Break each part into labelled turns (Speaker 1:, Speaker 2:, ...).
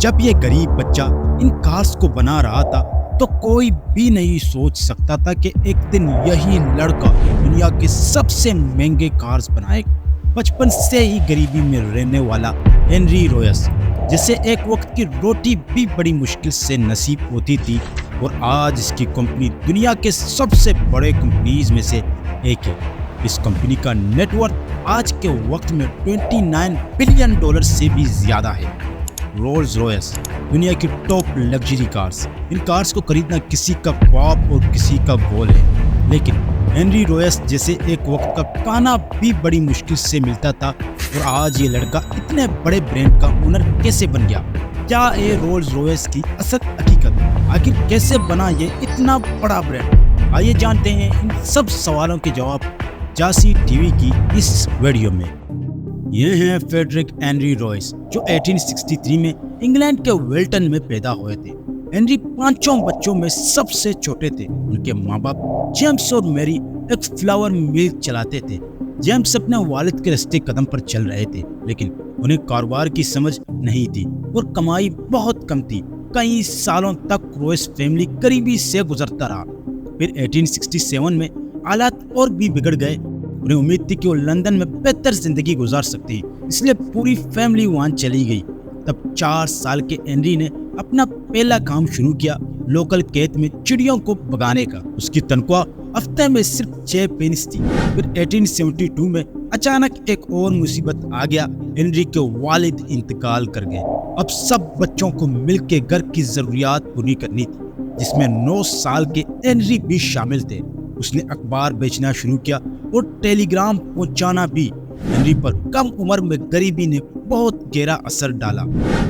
Speaker 1: جب یہ غریب بچہ ان کارز کو بنا رہا تھا تو کوئی بھی نہیں سوچ سکتا تھا کہ ایک دن یہی لڑکا دنیا کے سب سے مہنگے کارز بنائے گا۔ بچپن سے ہی غریبی میں رہنے والا ہنری رویس، جسے ایک وقت کی روٹی بھی بڑی مشکل سے نصیب ہوتی تھی، اور آج اس کی کمپنی دنیا کے سب سے بڑے کمپنیز میں سے ایک ہے۔ اس کمپنی کا نیٹ ورتھ آج کے وقت میں $29 بلین سے بھی زیادہ ہے۔ رولز رویس دنیا کی ٹاپ لگژری کارز۔ ان کارز کو خریدنا کسی کا خواب اور کسی کا گول ہے، لیکن ہنری رویس جیسے ایک وقت کا کھانا بھی بڑی مشکل سے ملتا تھا، اور آج یہ لڑکا اتنے بڑے برانڈ کا اونر کیسے بن گیا؟ کیا ہے رولز رویس کی اصل حقیقت؟ آخر کیسے بنا یہ اتنا بڑا برانڈ؟ آئیے جانتے ہیں ان سب سوالوں کے جواب جاسی ٹی وی کی اس ویڈیو میں۔ یہ ہیں فریڈرک ہنری رویس، جو 1863 میں انگلینڈ کے ویلٹن میں پیدا ہوئے تھے۔ ہنری 5 بچوں میں سب سے چھوٹے تھے۔ ان کے ماں باپ جیمز اور میری ایک فلاور مل چلاتے تھے۔ جیمز اپنے والد کے راستے قدم پر چل رہے تھے، لیکن انہیں کاروبار کی سمجھ نہیں تھی اور کمائی بہت کم تھی۔ کئی سالوں تک رویس فیملی قریبی سے گزرتا رہا۔ پھر 1867 میں حالات اور بھی بگڑ گئے۔ انہیں امید تھی کہ وہ لندن میں بہتر زندگی گزار سکتے ہیں، اس لیے پوری فیملی وہاں چلی گئی۔ تب 4 سال کے ہنری نے اپنا پہلا کام شروع کیا، لوکل کھیت میں چڑیوں کو بھگانے کا۔ اس کی تنخواہ ہفتے میں صرف 6 پینس تھی۔ پھر 1872 میں اچانک ایک اور مصیبت آ گیا۔ ہنری کے والد انتقال کر گئے۔ اب سب بچوں کو مل کے گھر کی ضروریات پوری کرنی تھی، جس میں 9 سال کے ہنری بھی شامل تھے۔ اس نے اخبار بیچنا شروع کیا اور ٹیلی گرام پہنچانا بھی۔ ہنری پر کم عمر میں غریبی نے بہت گہرا اثر ڈالا۔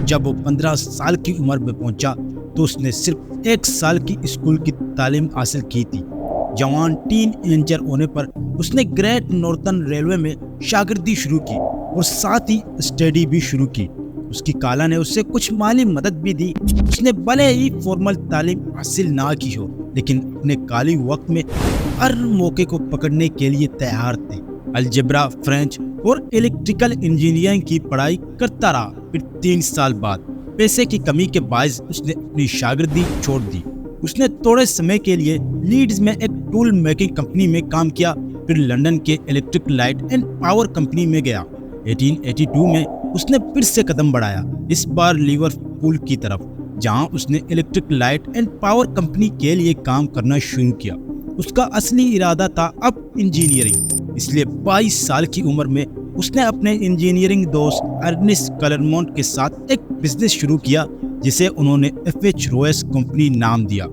Speaker 1: جب وہ 15 سال کی عمر میں پہنچا تو اس نے صرف 1 سال کی اسکول کی تعلیم حاصل کی تھی۔ جوان ٹین ایجر ہونے پر اس نے گریٹ نارتھرن ریلوے میں شاگردی شروع کی اور ساتھ ہی اسٹڈی بھی شروع کی۔ اس کی خالہ نے اسے کچھ مالی مدد بھی دی۔ اس نے بھلے ہی فارمل تعلیم حاصل نہ کی ہو، لیکن اپنے خالی وقت میں ہر موقع کو پکڑنے کے لیے تیار تھے۔ الجبرا، فرینچ اور الیکٹریکل انجینئرنگ کی پڑھائی کرتا رہا۔ پھر 3 سال بعد پیسے کی کمی کے باعث اس نے اپنی شاگردی چھوڑ دی۔ اس نے تھوڑے سمے کے لیے لیڈز میں ایک ٹول میکنگ کمپنی میں کام کیا، پھر لندن کے electric light and power company میں گیا۔ 1882 میں اس نے پھر سے قدم بڑھایا، اس بار لیورپول کی طرف، جہاں اس نے electric light and power company کے لیے کام کرنا شروع کیا۔ اس کا اصلی ارادہ تھا اب انجینئرنگ، اس لیے 22 سال کی عمر میں اس نے اپنے انجینئرنگ دوست ارنسٹ کلرمونٹ کے ساتھ ایک بزنس شروع کیا، جسے انہوں نے FH رویس کمپنی نام دیا۔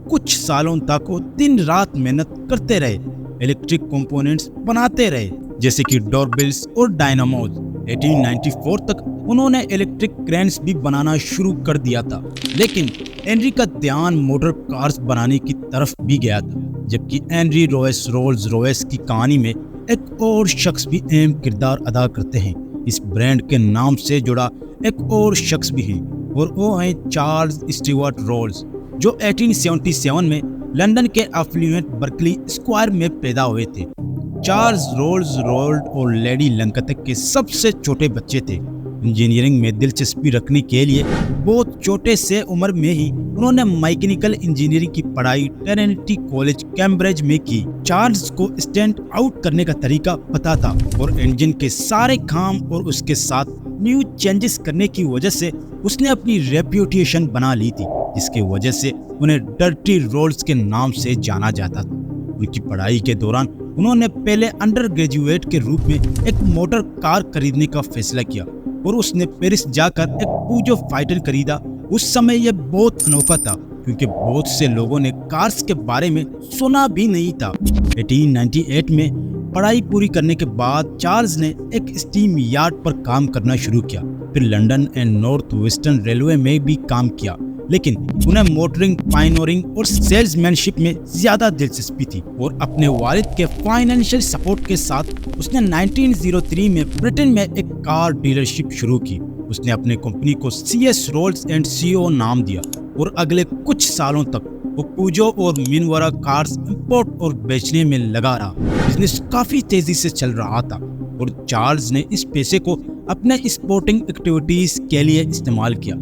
Speaker 1: کچھ سالوں تک وہ دن رات محنت کرتے رہے، الیکٹرک کمپوننٹس بناتے رہے، جیسے کہ ڈور بیلز اور ڈائناموز۔ 1894 تک انہوں نے الیکٹرک کرینز بھی بنانا شروع کر دیا تھا، لیکن ہنری کا دھیان موٹر کارز بنانے کی طرف بھی گیا تھا، جبکہ ہنری رویس رولز رویس کی کہانی میں ایک اور شخص بھی اہم کردار ادا کرتے ہیں۔ اس برانڈ کے نام سے جڑا ایک اور شخص بھی ہے، اور وہ ہیں چارلز اسٹیورٹ رولز، جو 1877 میں لندن کے افلوئنٹ برکلی اسکوائر میں پیدا ہوئے تھے۔ چارلز رولز اور لیڈی لنکتک کے سب سے چھوٹے بچے تھے۔ انجینئرنگ میں دلچسپی رکھنے کے لیے بہت چھوٹے سے عمر میں ہی انہوں نے میکینیکل انجینئرنگ کی پڑھائی ٹرینٹی کالج کیمبرج میں کی۔ چارلز کو اسٹینڈ آؤٹ کرنے کا طریقہ پتا تھا اور انجن کے سارے کام اور اس کے ساتھ نیو چینجز کرنے کی وجہ سے اس نے اپنی ریپیوٹیشن بنا لی تھی، جس کی وجہ سے انہیں ڈرٹی رولز کے نام سے جانا جاتا تھا۔ ان کی پڑھائی کے دوران انہوں نے پہلے انڈر گریجویٹ کے روپ میں ایک موٹر کار خریدنے کا فیصلہ کیا اور اس نے پیرس جا کر ایک پوجو فائٹر خریدا۔ اس سمے یہ بہت انوکھا تھا، کیونکہ بہت سے لوگوں نے کارز کے بارے میں سنا بھی نہیں تھا۔ 1898 میں پڑھائی پوری کرنے کے بعد چارلز نے ایک اسٹیم یارڈ پر کام کرنا شروع کیا، پھر London and north western railway میں بھی کام کیا، لیکن انہیں موٹرنگ، پائنورنگ اور سیلز مین شپ میں زیادہ دلچسپی تھی، اور اپنے والد کے فائنینشیل سپورٹ کے ساتھ اس نے 1903 میں برٹن میں ایک کار ڈیلرشپ شروع کی۔ اس نے اپنے کمپنی کو CS رولز اینڈ CO نام دیا، اور اگلے کچھ سالوں تک وہ پوجو اور مینورا کارز امپورٹ اور بیچنے میں لگا رہا۔ بزنس کافی تیزی سے چل رہا تھا، اور چارلز نے اس پیسے کو اپنے اسپورٹنگ ایکٹیویٹیز کے لیے استعمال کیا۔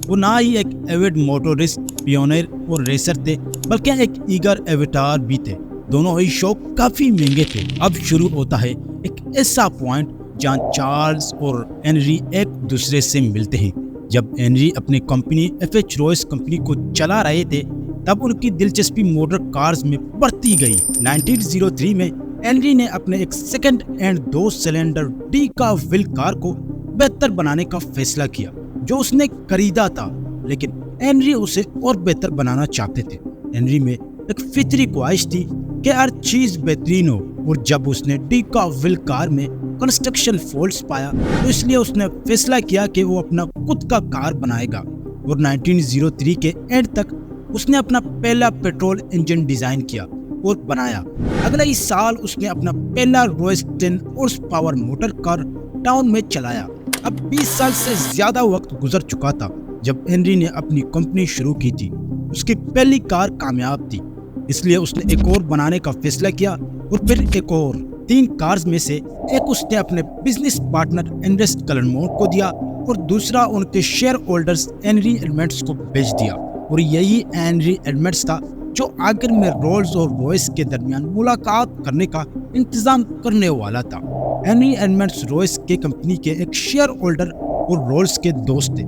Speaker 1: وہ نہ ہی ایک ایوڈ موٹورسٹ، پیونیر اور ریسر تھے، بلکہ ایک ایگر ایویٹار بھی تھے۔ دونوں ہی شوق کافی مہنگے تھے۔ اب شروع ہوتا ہے ایک ایسا پوائنٹ جہاں چارلز اور ہنری ایک دوسرے سے ملتے ہیں۔ جب ہنری اپنی company F H Royce company کو چلا رہے تھے تب ان کی دلچسپی موٹر کارز میں بڑھتی گئی۔ 1903 میں ہنری نے اپنے ایک سیکنڈ ہینڈ 2 سلنڈر ڈی کا ول کار کو بہتر بنانے کا فیصلہ کیا جو اس نے خریدا تھا، لیکن ہنری اسے اور بہتر بنانا چاہتے تھے۔ ہنری میں ایک فطری خواہش تھی کہ ہر چیز بہترین ہو، اور جب اس نے ڈی کا ول کار میں کنسٹرکشن فالٹس پایا تو اس لیے اس نے فیصلہ کیا کہ وہ اپنا خود کا کار بنائے گا، اور 1903 کے اینڈ تک اس نے اپنا پہلا پیٹرول انجن ڈیزائن کیا اور بنایا۔ اگلے ہی سال اس نے اپنا پہلا Royce 10 horse power motor car town میں چلایا۔ اب 20 سال سے زیادہ وقت گزر چکا تھا جب ہنری نے اپنی کمپنی شروع کی تھی۔ اس کی پہلی کار کامیاب تھی، اس لیے اس نے ایک اور بنانے کا فیصلہ کیا، اور پھر ایک اور۔ 3 کارز میں سے ایک اس نے اپنے بزنس پارٹنر انڈسٹ کلرمونٹ کو دیا اور دوسرا ان کے شیئر ہولڈرز ہنری ایڈمنڈس کو بیچ دیا، اور یہی ہنری ایڈمنڈس تھا جو آخر میں رولز اور رویس کے درمیان ملاقات کرنے کا انتظام کرنے والا تھا۔ ہنری ایڈمنڈس رویس کے کمپنی کے ایک شیئر ہولڈر اور رولز کے دوست تھے۔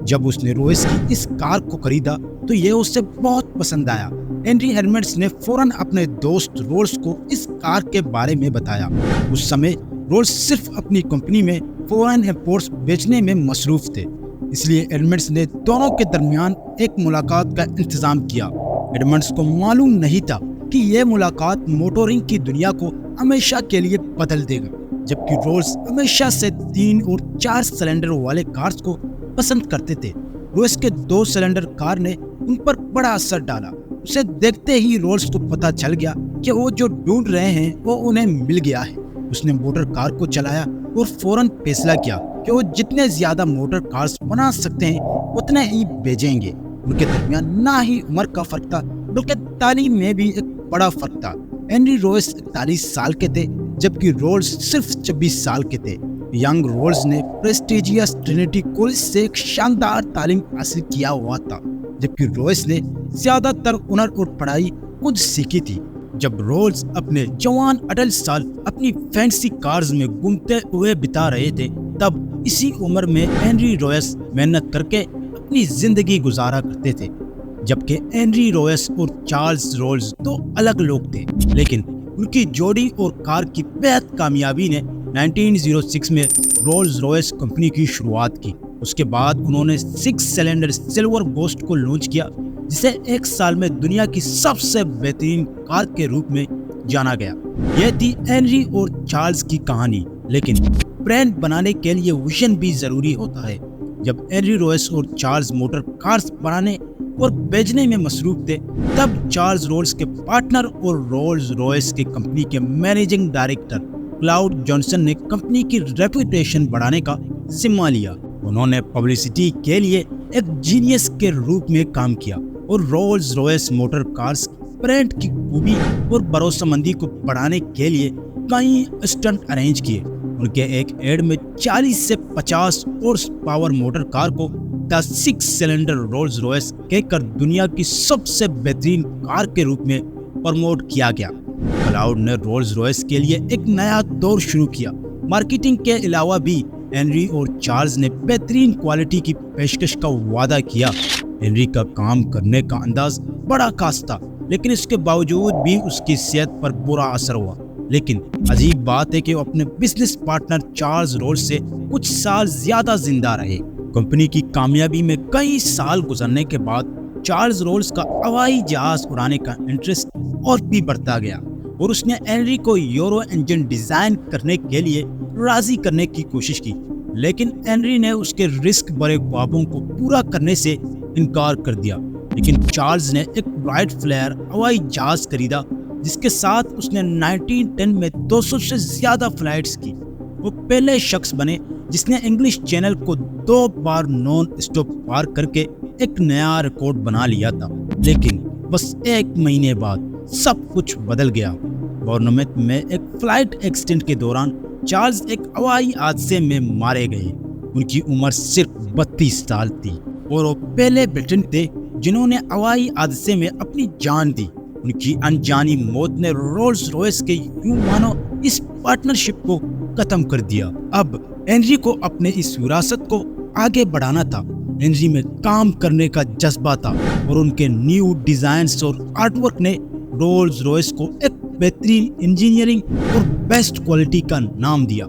Speaker 1: جب اس نے رویس کی اس کار کو خریدا تو یہ اسے بہت پسند آیا۔ ہنری ایڈمنڈس نے فوراً اپنے دوست رولز کو اس کار کے بارے میں بتایا۔ اس سمے رولز صرف اپنی کمپنی میں فورین امپورٹس بیچنے میں مصروف تھے، اس لیے ایڈمنڈس نے دونوں کے درمیان ایک ملاقات کا انتظام کیا۔ ایڈمنڈس کو معلوم نہیں تھا کہ یہ ملاقات موٹورنگ کی دنیا کو ہمیشہ کے لیے بدل دے گا۔ جبکہ رولز ہمیشہ سے 3 اور 4 سلنڈر والے کارز کو پسند کرتے تھے، رویس کے 2 سلنڈر کار نے ان پر بڑا اثر ڈالا۔ اسے دیکھتے ہی رولز کو پتا چل گیا کہ وہ جو ڈھونڈ رہے ہیں وہ انہیں مل گیا ہے۔ اس نے موٹر کار کو چلایا اور فوراً فیصلہ کیا کہ وہ جتنے زیادہ موٹر کارز بنا سکتے ہیں اتنے ہی بھیجیں گے۔ ان کے درمیان نہ ہی عمر کا فرق تھا بلکہ تعلیم میں بھی ایک بڑا فرق تھا۔ ہنری رویس 41 سال کے تھے جبکہ رولز صرف 26 سال کے تھے۔ ینگ رولز نے پریسٹیجیس ٹرینیٹی کالج سے ایک شاندار تعلیم حاصل کیا ہوا تھا، جبکہ رویس نے زیادہ تر ہنر اور پڑھائی خود سیکھی تھی۔ جب رولز اپنے جوان اڈلٹ سال اپنی فینسی کارز میں گھومتے ہوئے بتا رہے تھے تب اسی عمر میں ہنری رویس محنت کر کے اپنی زندگی گزارا کرتے تھے۔ جبکہ ہنری رویس اور چارلز رولز دو الگ لوگ تھے، لیکن ان کی جوڑی اور کار کی بہت کامیابی نے 1906 میں رولز رویس کمپنی کی شروعات کی۔ اس کے بعد انہوں نے 6 سلنڈر سلور گوسٹ کو لانچ کیا، جسے ایک سال میں دنیا کی سب سے بہترین کار کے روپ میں جانا گیا۔ یہ تھی ہنری اور چارلز کی کہانی، لیکن برانڈ بنانے کے لیے ویژن بھی ضروری ہوتا ہے۔ جب ہنری رویس اور چارلز موٹر کارز بنانے اور بیچنے میں مصروف تھے تب چارلز رولز کے پارٹنر اور رولز رویس کے کمپنی کے مینیجنگ ڈائریکٹر کلاؤڈ جانسن نے کمپنی کی ریپوٹیشن بڑھانے کا ذمہ لیا۔ انہوں نے پبلسٹی کے لیے ایک جینیس کے روپ میں کام کیا اور Rolls Royce motor cars brand کی خوبی اور بھروسہ مندی کو بڑھانے کے لیے کئی اسٹنٹ ارینج کیے۔ ان کے ایک ایڈ میں 40 سے 50 ہارس پاور موٹر کار کو دا 6 سلنڈر رولز رویس کہہ کر دنیا کی سب سے بہترین کار کے روپ میں پروموٹ کیا گیا۔ کلاؤڈ نے رولز رویس کے لیے ایک نیا دور شروع کیا۔ مارکیٹنگ کے علاوہ بھی ہنری اور چارلز نے بہترین کوالٹی کی پیشکش کا وعدہ کیا۔ ہنری کا کام کرنے کا انداز بڑا خاص تھا، لیکن اس کے باوجود بھی اس کی صحت پر برا اثر ہوا۔ لیکن عجیب بات ہے کہ وہ اپنے بزنس پارٹنر چارلز رولز سے کچھ سال زیادہ زندہ رہے۔ کمپنی کی کامیابی میں کئی سال گزرنے کے بعد چارلز رولز کا ہوائی جہاز اڑانے کا انٹرسٹ اور بھی بڑھتا گیا، اور اس نے ہنری کو یورو انجن ڈیزائن کرنے کے لیے راضی کرنے کی کوشش کی، لیکن ہنری نے اس کے رسک بھرے خوابوں کو پورا کرنے سے انکار کر دیا۔ لیکن چارلز نے ایک رائٹ فلیئر ہوائی جہاز خریدا جس کے ساتھ اس نے 1910 میں 200 سے زیادہ فلائٹس کی۔ وہ پہلے شخص بنے جس نے انگلش چینل کو 2 بار نان اسٹاپ پار کر کے ایک نیا ریکارڈ بنا لیا تھا۔ لیکن بس 1 مہینے بعد سب کچھ بدل گیا۔ بورنموتھ میں ایک فلائٹ ایکسیڈنٹ کے دوران چارلز ایک ہوائی حادثے میں مارے گئے۔ ان کی عمر صرف 32 سال تھی۔ اور وہ پہلے برٹن تھے جنہوں نے ہوائی حادثے میں اپنی جان دی۔ ان کی انجانی موت نے رولز روئس کے یوں مانو اس پارٹنرشپ کو ختم کر دیا۔ اب ہنری کو اپنے اس وراثت کو آگے بڑھانا تھا۔ ہنری میں کام کرنے کا جذبہ تھا اور ان کے نیو ڈیزائنز اور آرٹ ورک نے رولز روئس کو ایک بہترین انجینئرنگ اور بیسٹ کوالٹی کا نام دیا۔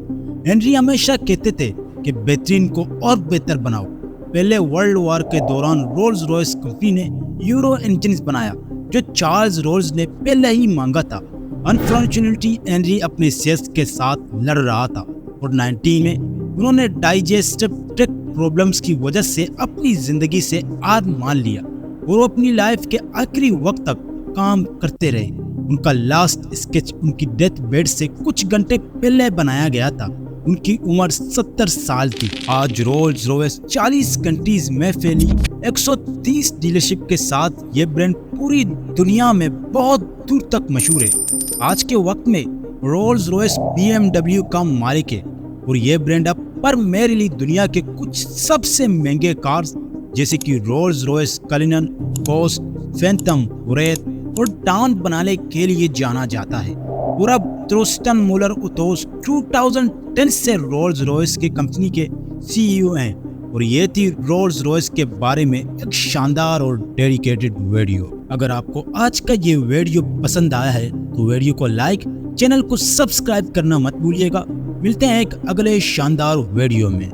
Speaker 1: ہنری ہمیشہ کہتے تھے کہ بہترین کو اور بہتر بناؤ۔ پہلے ورلڈ وار کے دوران رولز روئس کمپنی نے یورو انجنز بنایا جو چارلز رولز نے پہلے ہی مانگا تھا۔ انفارچونیٹلی ہنری اپنے صحت کے ساتھ لڑ رہا تھا اور 19 میں انہوں نے ڈائجسٹو ٹریکٹ پرابلمز کی وجہ سے اپنی زندگی سے ہار مان لیا اور وہ اپنی لائف کے آخری وقت تک کام کرتے رہے۔ ان کا لاسٹ اسکیچ ان کی ڈیتھ بیڈ سے کچھ گھنٹے پہلے بنایا گیا تھا۔ ان کی عمر 70 سال تھی۔ آج رولز روئس 40 کنٹریز میں پھیلی 130 ڈیلرشپ کے ساتھ یہ برانڈ پوری دنیا میں بہت دور تک مشہور ہے۔ آج کے وقت میں رولز روئس BMW کا مالک ہے اور یہ برانڈ اب پرمیرلی دنیا کے کچھ سب سے مہنگے کارز جیسے کہ رولز روئس کلنن، کوسٹ، فینتم، وریت اور ڈان بنانے کے لیے جانا جاتا ہے۔ اور اب تروسٹن مولر اتوس 2010 سے رولز روئس کے کمپنی کے CEO ہیں۔ اور یہ تھی رولز روئس کے بارے میں ایک شاندار اور ڈیڈیکیٹڈ ویڈیو۔ اگر آپ کو آج کا یہ ویڈیو پسند آیا ہے تو ویڈیو کو لائک، چینل کو سبسکرائب کرنا مت بھولیے گا۔ ملتے ہیں ایک اگلے شاندار ویڈیو میں۔